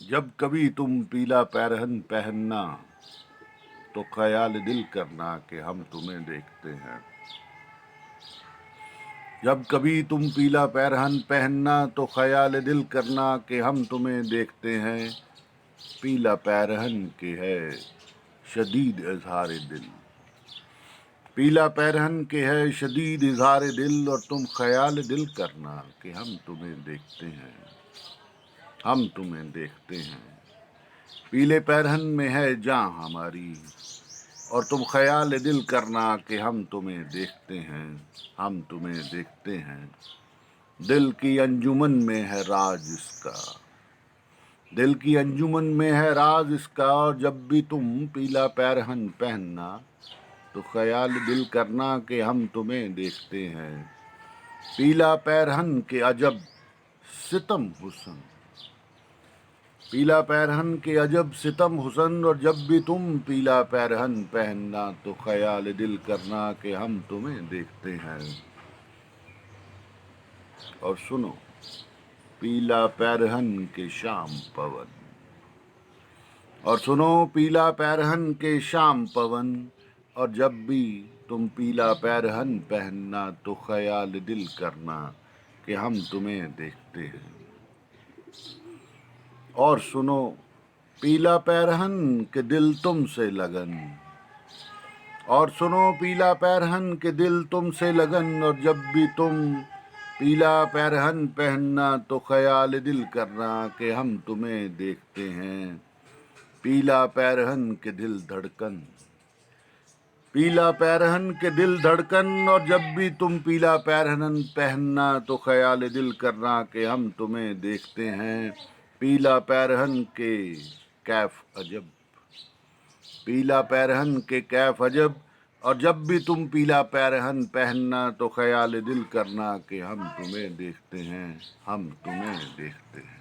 جب کبھی تم پیلا پیرہن پہننا تو خیال دل کرنا کہ ہم تمہیں دیکھتے ہیں۔ جب کبھی تم پیلا پیرہن پہننا تو خیال دل کرنا کہ ہم تمہیں دیکھتے ہیں۔ پیلا پیرہن کے ہے شدید اظہار دل، پیلا پیرہن کے ہے شدید اظہار دل، اور تم خیال دل کرنا کہ ہم تمہیں دیکھتے ہیں، ہم تمہیں دیکھتے ہیں۔ پیلے پیرہن میں ہے جاں ہماری، اور تم خیال دل کرنا کہ ہم تمہیں دیکھتے ہیں، ہم تمہیں دیکھتے ہیں۔ دل کی انجمن میں ہے راز اس کا، دل کی انجمن میں ہے راز اس کا، اور جب بھی تم پیلا پیرہن پہننا تو خیال دل کرنا کہ ہم تمہیں دیکھتے ہیں۔ پیلا پیرہن کے عجب ستم حسن، پیلا پیرہن کے عجب ستم حسن، اور جب بھی تم پیلا پیرہن پہننا تو خیال دل کرنا کہ ہم تمہیں دیکھتے ہیں۔ اور سنو پیلا پیرہن کے شام پون، اور سنو پیلا پیرہن کے شام پون، اور جب بھی تم پیلا پیرہن پہننا تو خیال دل کرنا کہ ہم تمہیں دیکھتے ہیں۔ اور سنو پیلا پیرہن کے دل تم سے لگن، اور سنو پیلا پیرہن کے دل تم سے لگن، اور جب بھی تم پیلا پیرہن پہننا تو خیال دل کرنا کہ ہم تمہیں دیکھتے ہیں۔ پیلا پیرہن کے دل دھڑکن، پیلا پیرہن کے دل دھڑکن، اور جب بھی تم پیلا پیرہن پہننا تو خیال دل کرنا کہ ہم تمہیں دیکھتے ہیں۔ پیلا پیرہن کے کیف عجب، پیلا پیرہن کے کیف عجب، اور جب بھی تم پیلا پیرہن پہننا تو خیال دل کرنا کہ ہم تمہیں دیکھتے ہیں، ہم تمہیں دیکھتے ہیں۔